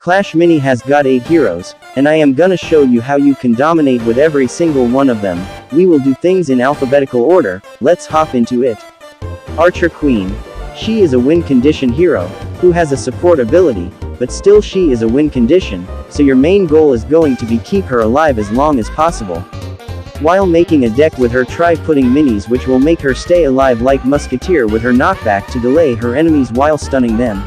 Clash Mini has got 8 heroes, and I am gonna show you how you can dominate with every single one of them. We will do things in alphabetical order, let's hop into it. Archer Queen. She is a win condition hero, who has a support ability, but still she is a win condition, so your main goal is going to be keep her alive as long as possible. While making a deck with her, try putting minis which will make her stay alive, like Musketeer with her knockback to delay her enemies while stunning them.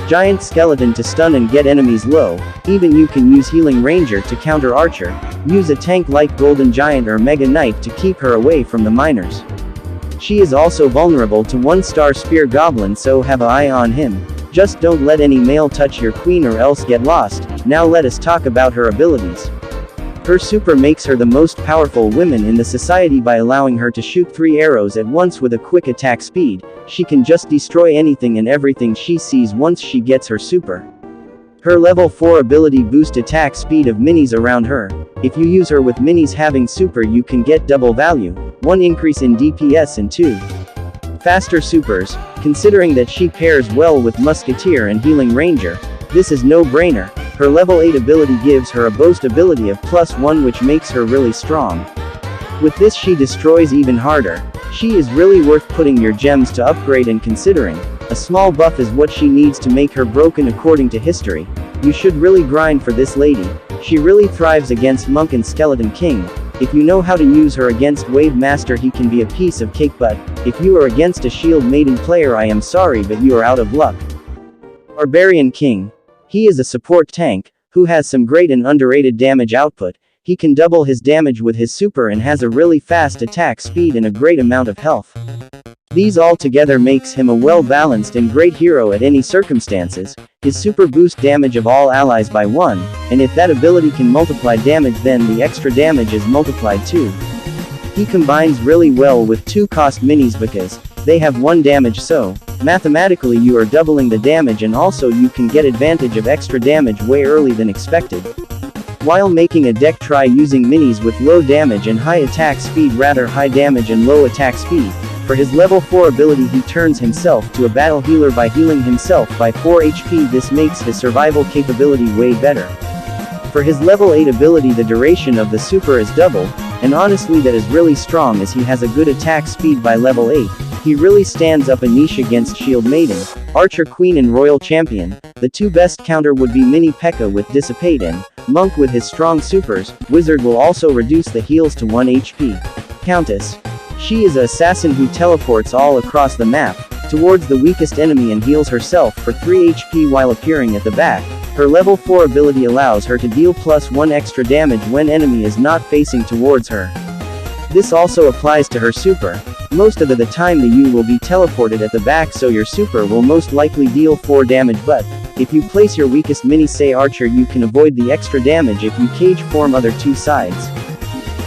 Giant Skeleton to stun and get enemies low. Even you can use Healing Ranger to counter Archer. Use a tank like Golden Giant or Mega Knight to keep her away from the miners. She is also vulnerable to 1-star Spear Goblin, so have an eye on him. Just don't let any male touch your queen or else get lost. Now let us talk about her abilities. Her super makes her the most powerful woman in the society by allowing her to shoot 3 arrows at once with a quick attack speed. She can just destroy anything and everything she sees once she gets her super. Her level 4 ability boosts attack speed of minis around her. If you use her with minis having super, you can get double value, 1 increase in DPS and 2 faster supers. Considering that she pairs well with Musketeer and Healing Ranger, this is no-brainer. Her level 8 ability gives her a boast ability of +1, which makes her really strong. With this she destroys even harder. She is really worth putting your gems to upgrade, and considering a small buff is what she needs to make her broken according to history, you should really grind for this lady. She really thrives against Monk and Skeleton King. If you know how to use her against Wavemaster, he can be a piece of cake, but if you are against a Shield Maiden player, I am sorry, but you are out of luck. Barbarian King. He is a support tank, who has some great and underrated damage output. He can double his damage with his super and has a really fast attack speed and a great amount of health. These all together makes him a well-balanced and great hero at any circumstances. His super boosts damage of all allies by 1, and if that ability can multiply damage, then the extra damage is multiplied too. He combines really well with 2-cost minis because they have 1 damage, so mathematically you are doubling the damage, and also you can get advantage of extra damage way early than expected. While making a deck, try using minis with low damage and high attack speed, rather high damage and low attack speed. For his level 4 ability, he turns himself to a battle healer by healing himself by 4 HP. This makes his survival capability way better. For his level 8 ability, the duration of the super is doubled, and honestly that is really strong as he has a good attack speed by level 8. He really stands up a niche against Shield Maiden, Archer Queen and Royal Champion. The 2 best counter would be Mini P.E.K.K.A. with Dissipate and Monk with his strong supers. Wizard will also reduce the heals to 1 HP. Countess. She is an assassin who teleports all across the map, towards the weakest enemy, and heals herself for 3 HP while appearing at the back. Her level 4 ability allows her to deal +1 extra damage when enemy is not facing towards her. This also applies to her super. Most of the time you will be teleported at the back, so your super will most likely deal 4 damage, but if you place your weakest mini, say Archer, you can avoid the extra damage if you cage form other 2 sides.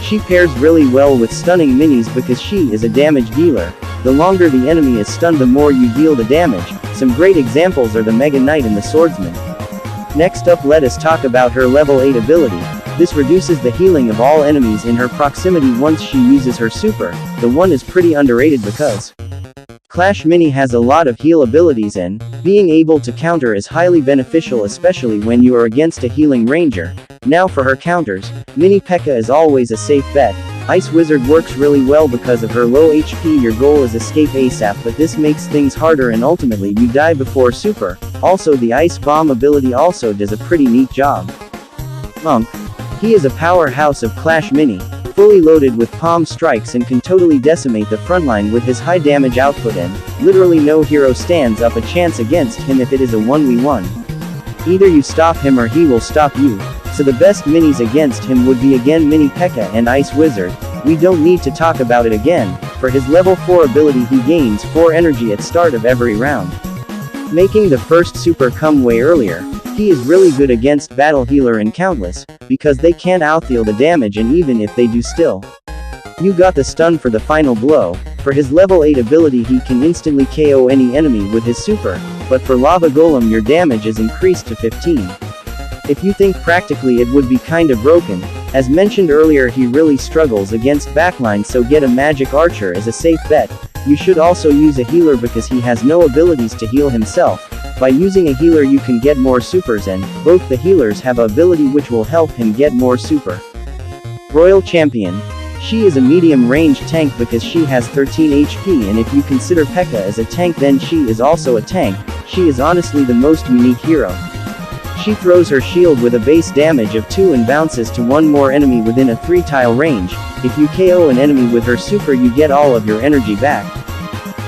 She pairs really well with stunning minis because she is a damage dealer. The longer the enemy is stunned, the more you deal the damage. Some great examples are the Mega Knight and the Swordsman. Next up, let us talk about her level 8 ability. This reduces the healing of all enemies in her proximity once she uses her super. The one is pretty underrated because Clash Mini has a lot of heal abilities, and being able to counter is highly beneficial, especially when you are against a Healing Ranger. Now for her counters, Mini P.E.K.K.A. is always a safe bet. Ice Wizard works really well because of her low HP. Your goal is escape ASAP, but this makes things harder and ultimately you die before super. Also, the Ice Bomb ability also does a pretty neat job. Monk. He is a powerhouse of Clash Mini, fully loaded with palm strikes, and can totally decimate the frontline with his high damage output, and literally no hero stands up a chance against him if it is a 1v1. Either you stop him or he will stop you. So the best minis against him would be again Mini P.E.K.K.A. and Ice Wizard. We don't need to talk about it again. For his level 4 ability, he gains 4 energy at start of every round, making the first super come way earlier. He is really good against Battle Healer and Countless, because they can't outheal the damage, and even if they do, still you got the stun for the final blow. For his level 8 ability, he can instantly KO any enemy with his super, but for Lava Golem your damage is increased to 15. If you think practically, it would be kinda broken. As mentioned earlier, he really struggles against backline, so get a Magic Archer as a safe bet. You should also use a healer because he has no abilities to heal himself. By using a healer you can get more supers, and both the healers have a ability which will help him get more super. Royal Champion. She is a medium range tank because she has 13 HP, and if you consider P.E.K.K.A. as a tank then she is also a tank. She is honestly the most unique hero. She throws her shield with a base damage of 2 and bounces to one more enemy within a 3-tile range. If you KO an enemy with her super you get all of your energy back.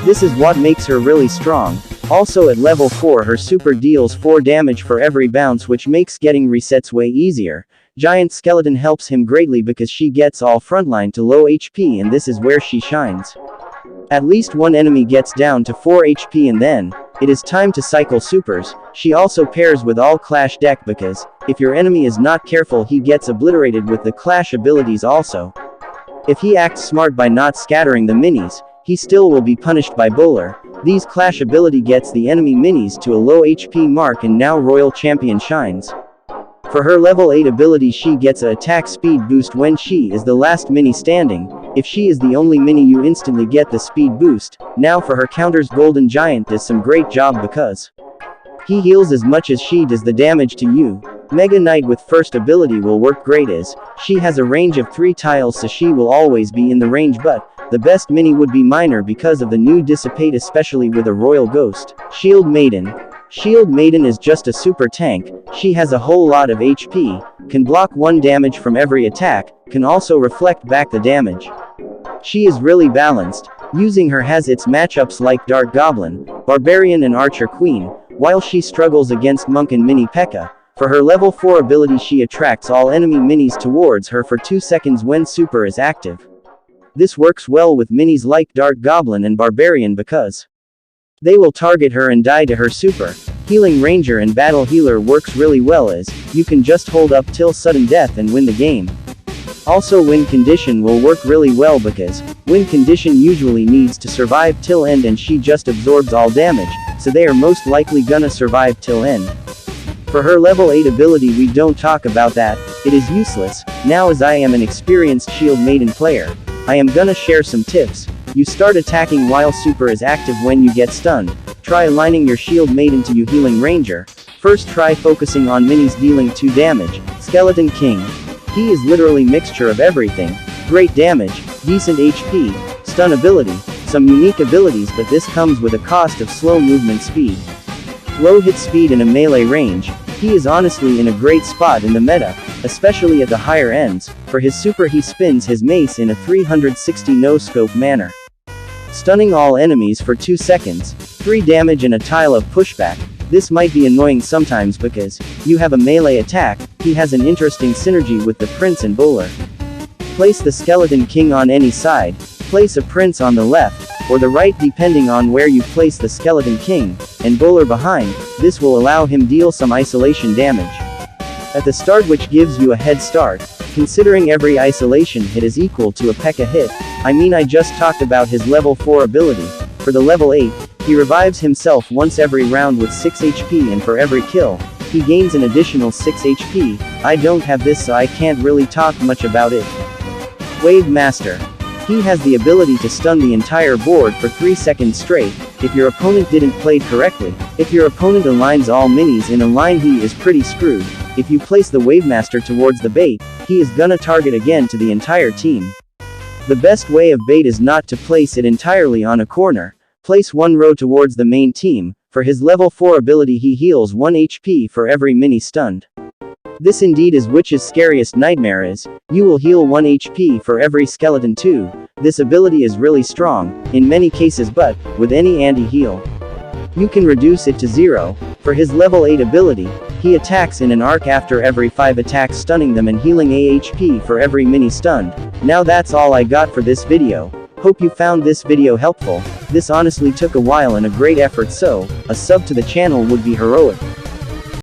This is what makes her really strong. Also at level 4 her super deals 4 damage for every bounce, which makes getting resets way easier. Giant Skeleton helps him greatly because she gets all frontline to low HP, and this is where she shines. At least one enemy gets down to 4 HP and then it is time to cycle supers. She also pairs with all clash deck because if your enemy is not careful he gets obliterated with the clash abilities also. If he acts smart by not scattering the minis, he still will be punished by Bowler. These clash ability gets the enemy minis to a low HP mark, and now Royal Champion shines. For her level 8 ability she gets a attack speed boost when she is the last mini standing. If she is the only mini you instantly get the speed boost. Now for her counters Golden Giant does some great job because he heals as much as she does the damage to you. Mega Knight with first ability will work great as she has a range of 3 tiles, so she will always be in the range, but the best mini would be Minor because of the new Dissipate, especially with a Royal Ghost. Shield Maiden. Shield Maiden is just a super tank. She has a whole lot of HP, can block 1 damage from every attack, can also reflect back the damage. She is really balanced. Using her has its matchups like Dart Goblin, Barbarian and Archer Queen, while she struggles against Monk and Mini P.E.K.K.A. For her level 4 ability she attracts all enemy minis towards her for 2 seconds when super is active. This works well with minis like Dart Goblin and Barbarian because they will target her and die to her super. Healing Ranger and Battle Healer works really well as you can just hold up till sudden death and win the game. Also Win Condition will work really well because Win Condition usually needs to survive till end, and she just absorbs all damage, so they are most likely gonna survive till end. For her level 8 ability we don't talk about that, it is useless. Now as I am an experienced Shield Maiden player, I am gonna share some tips. You start attacking while super is active when you get stunned. Try aligning your Shield Maiden to you Healing Ranger. First try focusing on minis dealing 2 damage. Skeleton King. He is literally mixture of everything. Great damage, decent HP, stun ability, some unique abilities, but this comes with a cost of slow movement speed. Low hit speed and a melee range. He is honestly in a great spot in the meta, especially at the higher ends. For his super he spins his mace in a 360 no-scope manner, stunning all enemies for 2 seconds, 3 damage and a tile of pushback. This might be annoying sometimes because you have a melee attack. He has an interesting synergy with the Prince and Bowler. Place the Skeleton King on any side, place a Prince on the left, or the right depending on where you place the Skeleton King, and Bowler behind. This will allow him deal some isolation damage at the start, which gives you a head start, considering every isolation hit is equal to a P.E.K.K.A. hit. I just talked about his level 4 ability. For the level 8, he revives himself once every round with 6 HP, and for every kill, he gains an additional 6 HP. I don't have this so I can't really talk much about it. Wavemaster. He has the ability to stun the entire board for 3 seconds straight, if your opponent didn't play correctly. If your opponent aligns all minis in a line he is pretty screwed. If you place the Wavemaster towards the bait, he is gonna target again to the entire team. The best way of bait is not to place it entirely on a corner. Place one row towards the main team. For his level 4 ability he heals 1 HP for every mini stunned. This indeed is Witch's scariest nightmare is, you will heal 1 HP for every skeleton too. This ability is really strong, in many cases, but with any anti-heal, you can reduce it to 0. For his level 8 ability, he attacks in an arc after every 5 attacks, stunning them and healing a HP for every mini stunned. Now that's all I got for this video. Hope you found this video helpful. This honestly took a while and a great effort, so a sub to the channel would be heroic.